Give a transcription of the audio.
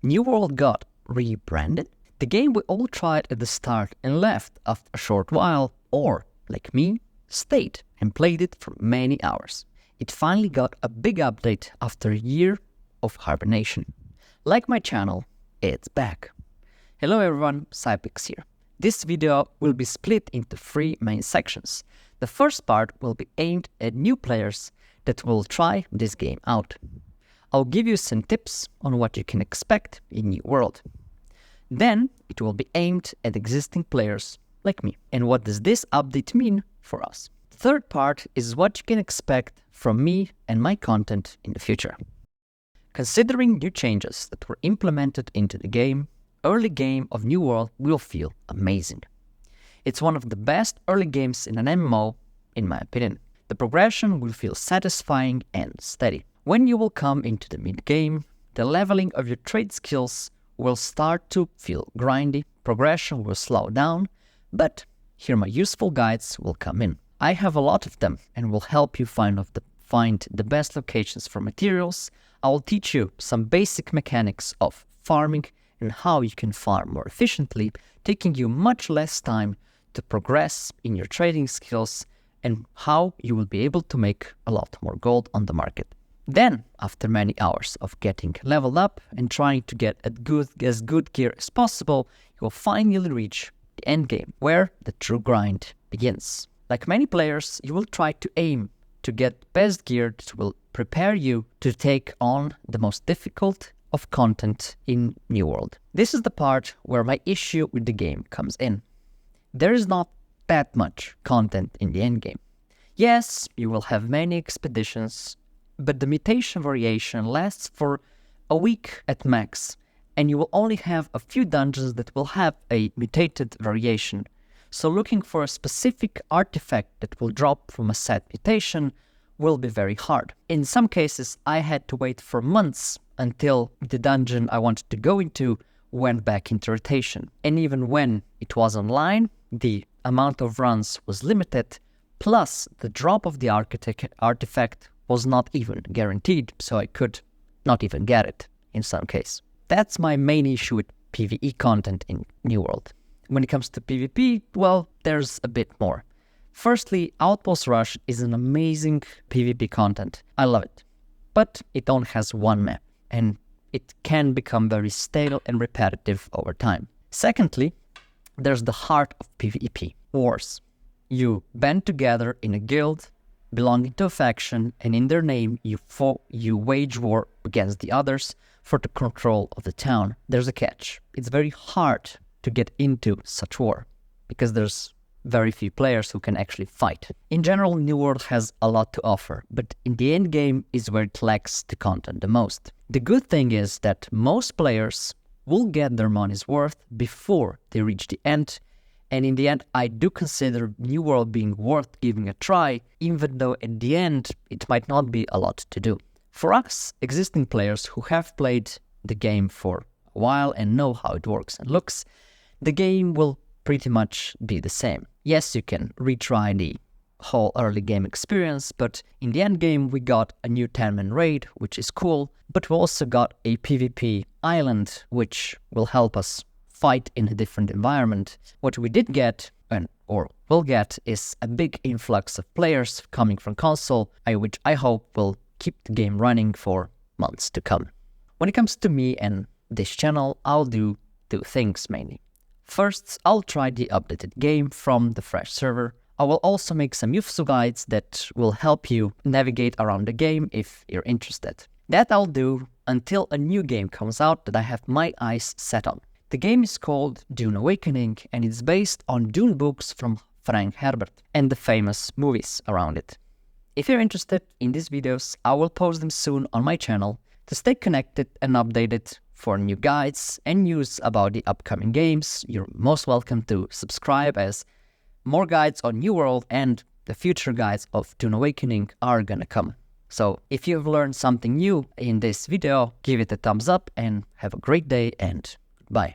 New World got rebranded? The game we all tried at the start and left after a short while, or, like me, stayed and played it for many hours. It finally got a big update after a year of hibernation. Like my channel, it's back. Hello everyone, Sayphex here. This video will be split into 3 main sections. The first part will be aimed at new players that will try this game out. I'll give you some tips on what you can expect in New World. Then it will be aimed at existing players like me. And what does this update mean for us? The third part is what you can expect from me and my content in the future. Considering new changes that were implemented into the game, early game of New World will feel amazing. It's one of the best early games in an MMO, in my opinion. The progression will feel satisfying and steady. When you will come into the mid-game, the leveling of your trade skills will start to feel grindy, progression will slow down, but here my useful guides will come in. I have a lot of them and will help you find the best locations for materials. I will teach you some basic mechanics of farming and how you can farm more efficiently, taking you much less time to progress in your trading skills, and how you will be able to make a lot more gold on the market. Then, after many hours of getting leveled up and trying to get as good gear as possible, you will finally reach the end game, where the true grind begins. Like many players, you will try to aim to get best gear that will prepare you to take on the most difficult of content in New World. This is the part where my issue with the game comes in. There is not that much content in the endgame. Yes, you will have many expeditions, but the mutation variation lasts for a week at max, and you will only have a few dungeons that will have a mutated variation. So looking for a specific artifact that will drop from a set mutation will be very hard. In some cases, I had to wait for months until the dungeon I wanted to go into went back into rotation. And even when it was online, the amount of runs was limited, plus the drop of the artifact was not even guaranteed, so I could not even get it in some case. That's my main issue with PvE content in New World. When it comes to PvP, well, there's a bit more. Firstly, Outpost Rush is an amazing PvP content. I love it. But it only has one map, and it can become very stale and repetitive over time. Secondly, there's the heart of PvP, wars. You band together in a guild, belonging to a faction, and in their name you wage war against the others for the control of the town. There's a catch. It's very hard to get into such war, because there's very few players who can actually fight. In general, New World has a lot to offer, but in the end game is where it lacks the content the most. The good thing is that most players will get their money's worth before they reach the end, and in the end I do consider New World being worth giving a try, even though at the end it might not be a lot to do. For us, existing players who have played the game for a while and know how it works and looks, the game will pretty much be the same. Yes, you can retry the whole early game experience, but in the end game we got a new 10-man raid, which is cool, but we also got a PvP island, which will help us fight in a different environment. What we did get, or will get, is a big influx of players coming from console, which I hope will keep the game running for months to come. When it comes to me and this channel, I'll do 2 things mainly. First, I'll try the updated game from the fresh server. I will also make some useful guides that will help you navigate around the game if you're interested. That I'll do until a new game comes out that I have my eyes set on. The game is called Dune Awakening, and it's based on Dune books from Frank Herbert and the famous movies around it. If you're interested in these videos, I will post them soon on my channel. To stay connected and updated for new guides and news about the upcoming games, you're most welcome to subscribe, as more guides on New World and the future guides of Dune Awakening are gonna come. So if you've learned something new in this video, give it a thumbs up and have a great day, and goodbye.